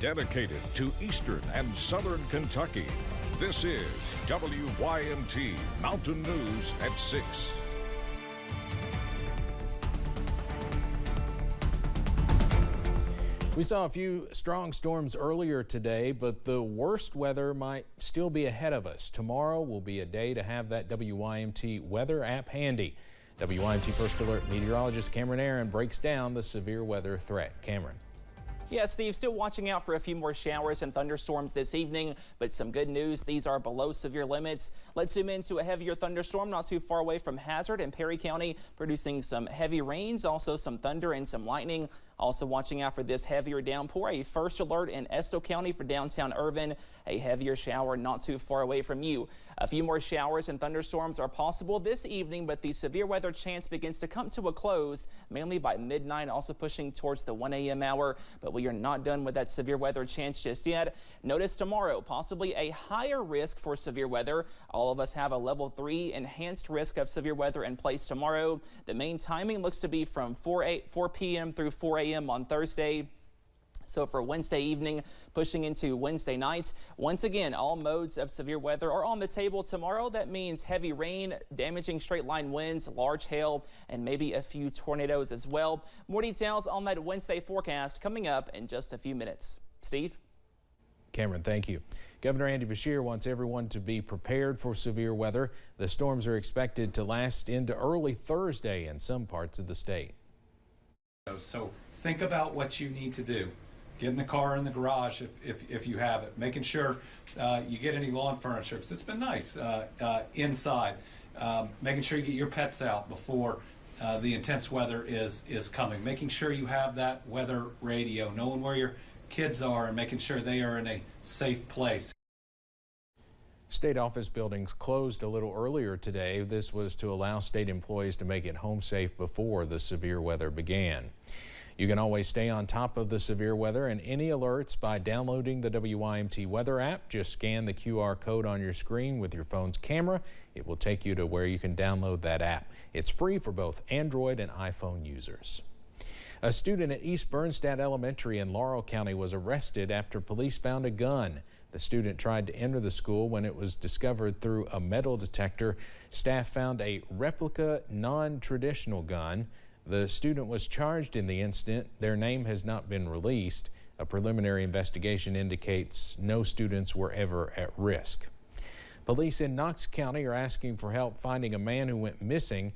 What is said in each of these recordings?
dedicated to Eastern and Southern Kentucky. This is WYMT Mountain News at 6. We saw a few strong storms earlier today, but the worst weather might still be ahead of us. Tomorrow will be a day to have that WYMT weather app handy. WYMT First Alert meteorologist Cameron Aaron breaks down the severe weather threat. Cameron. Yeah, Steve, still watching out for a few more showers and thunderstorms this evening, but some good news. These are below severe limits. Let's zoom into a heavier thunderstorm not too far away from Hazard in Perry County, producing some heavy rains, also some thunder and some lightning. Also watching out for this heavier downpour, a first alert in Estill County for downtown Irvin, a heavier shower not too far away from you. A few more showers and thunderstorms are possible this evening, but the severe weather chance begins to come to a close, mainly by midnight, also pushing towards the 1 a.m. hour. But we are not done with that severe weather chance just yet. Notice tomorrow, possibly a higher risk for severe weather. All of us have a level 3 enhanced risk of severe weather in place tomorrow. The main timing looks to be from 4 p.m. through 4 a.m. on Thursday. So for Wednesday evening, pushing into Wednesday night, once again, all modes of severe weather are on the table tomorrow. That means heavy rain, damaging straight line winds, large hail, and maybe a few tornadoes as well. More details on that Wednesday forecast coming up in just a few minutes. Steve? Cameron, thank you. Governor Andy Beshear wants everyone to be prepared for severe weather. The storms are expected to last into early Thursday in some parts of the state. So think about what you need to do. Get in the car or in the garage if you have it. Making sure you get any lawn furniture, because it's been nice inside. Making sure you get your pets out before the intense weather is coming. Making sure you have that weather radio, knowing where your kids are and making sure they are in a safe place. State office buildings closed a little earlier today. This was to allow state employees to make it home safe before the severe weather began. You can always stay on top of the severe weather and any alerts by downloading the WYMT weather app. Just scan the QR code on your screen with your phone's camera. It will take you to where you can download that app. It's free for both Android and iPhone users. A student at East Bernstadt Elementary in Laurel County was arrested after police found a gun. The student tried to enter the school when it was discovered through a metal detector. Staff found a replica non-traditional gun. The student was charged in the incident. Their name has not been released. A preliminary investigation indicates no students were ever at risk. Police in Knox County are asking for help finding a man who went missing.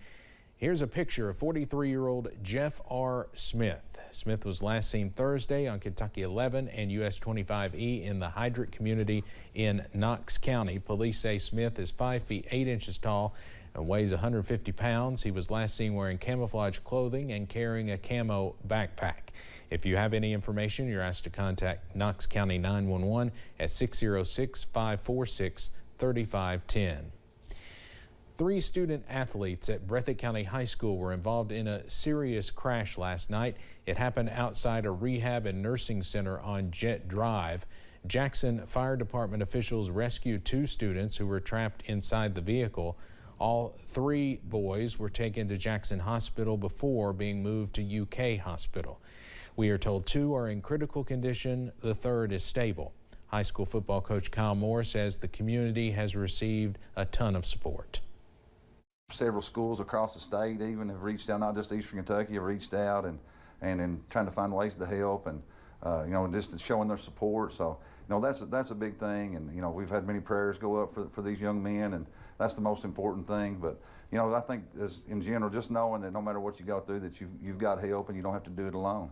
Here's a picture of 43-year-old Jeff R. Smith. Smith was last seen Thursday on Kentucky 11 and US 25E in the Hydrant community in Knox County. Police say Smith is 5 feet 8 inches tall and weighs 150 pounds. He was last seen wearing camouflage clothing and carrying a camo backpack. If you have any information, you're asked to contact Knox County 911 at 606-546-3510. 3 student athletes at Breathitt County High School were involved in a serious crash last night. It happened outside a rehab and nursing center on Jet Drive. Jackson Fire Department officials rescued 2 students who were trapped inside the vehicle. All 3 boys were taken to Jackson Hospital before being moved to UK Hospital. We are told 2 are in critical condition. The 3rd is stable. High school football coach Kyle Moore says the community has received a ton of support. Several schools across the state even have reached out, not just Eastern Kentucky, have reached out and trying to find ways to help and just showing their support. So that's a big thing, and we've had many prayers go up for these young men, and that's the most important thing. But I think as in general, just knowing that no matter what you go through, that you've got help and you don't have to do it alone.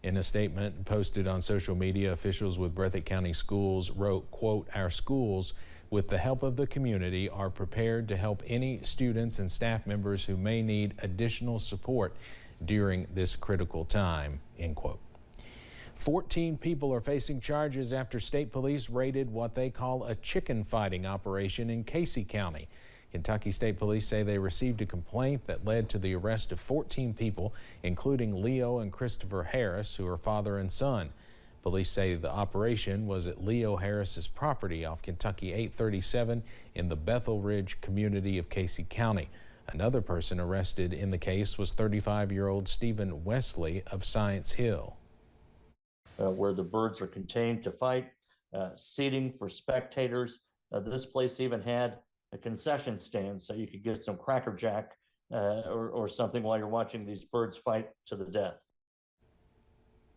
In a statement posted on social media, officials with Breathitt County Schools wrote, quote, "Our schools, with the help of the community, are prepared to help any students and staff members who may need additional support during this critical time," end quote. 14 people are facing charges after state police raided what they call a chicken fighting operation in Casey County. Kentucky State Police say they received a complaint that led to the arrest of 14 people, including Leo and Christopher Harris, who are father and son. Police say the operation was at Leo Harris's property off Kentucky 837 in the Bethel Ridge community of Casey County. Another person arrested in the case was 35-year-old Stephen Wesley of Science Hill. where the birds are contained to fight, seating for spectators. This place even had a concession stand so you could get some Cracker Jack or something while you're watching these birds fight to the death.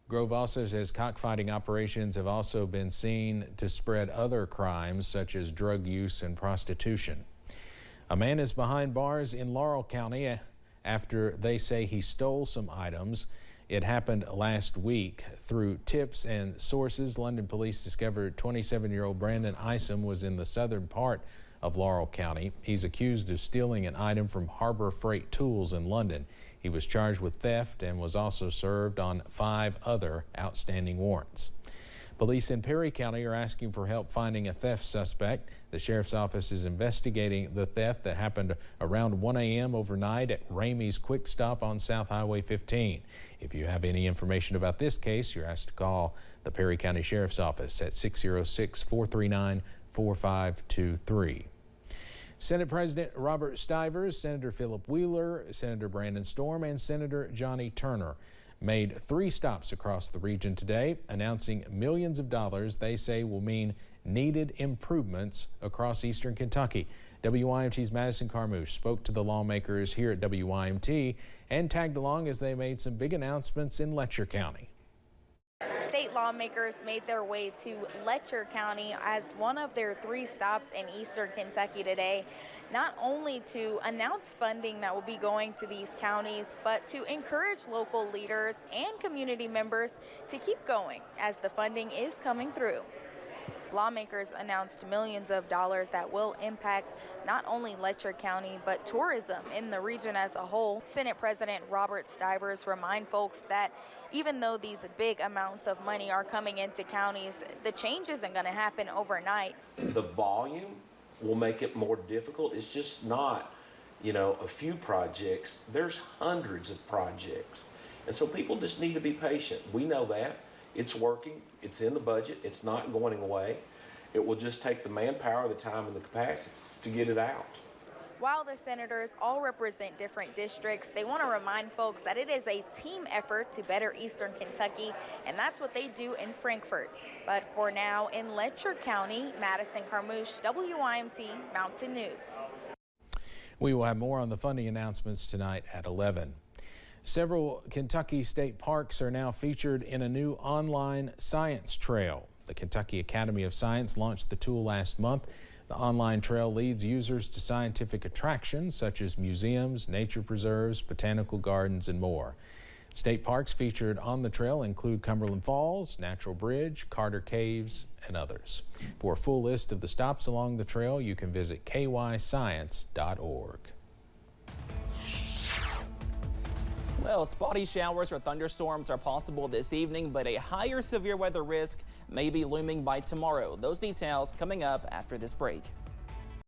Grove also says cockfighting operations have also been seen to spread other crimes such as drug use and prostitution. A man is behind bars in Laurel County after they say he stole some items. It happened last week. Through tips and sources, London police discovered 27-year-old Brandon Isom was in the southern part of Laurel County. He's accused of stealing an item from Harbor Freight Tools in London. He was charged with theft and was also served on 5 other outstanding warrants. Police in Perry County are asking for help finding a theft suspect. The sheriff's office is investigating the theft that happened around 1 a.m. overnight at Ramey's Quick Stop on South Highway 15. If you have any information about this case, you're asked to call the Perry County Sheriff's Office at 606-439-4523. Senate President Robert Stivers, Senator Philip Wheeler, Senator Brandon Storm, and Senator Johnny Turner made 3 stops across the region today, announcing millions of dollars they say will mean needed improvements across eastern Kentucky. WYMT's Madison Carmouche spoke to the lawmakers here at WYMT and tagged along as they made some big announcements in Letcher County. State lawmakers made their way to Letcher County as one of their 3 stops in eastern Kentucky today, not only to announce funding that will be going to these counties, but to encourage local leaders and community members to keep going as the funding is coming through. Lawmakers announced millions of dollars that will impact not only Letcher County, but tourism in the region as a whole. Senate President Robert Stivers remind folks that even though these big amounts of money are coming into counties, the change isn't going to happen overnight. The volume will make it more difficult. It's just not, a few projects. There's hundreds of projects. And so people just need to be patient. We know that. It's working. It's in the budget. It's not going away. It will just take the manpower, the time, and the capacity to get it out. While the senators all represent different districts, they want to remind folks that it is a team effort to better eastern Kentucky, and that's what they do in Frankfort. But for now, in Letcher County, Madison Carmouche, WYMT Mountain News. We will have more on the funding announcements tonight at 11. Several Kentucky state parks are now featured in a new online science trail. The Kentucky Academy of Science launched the tool last month. The online trail leads users to scientific attractions such as museums, nature preserves, botanical gardens, and more. State parks featured on the trail include Cumberland Falls, Natural Bridge, Carter Caves, and others. For a full list of the stops along the trail, you can visit kyscience.org. Well, spotty showers or thunderstorms are possible this evening, but a higher severe weather risk may be looming by tomorrow. Those details coming up after this break.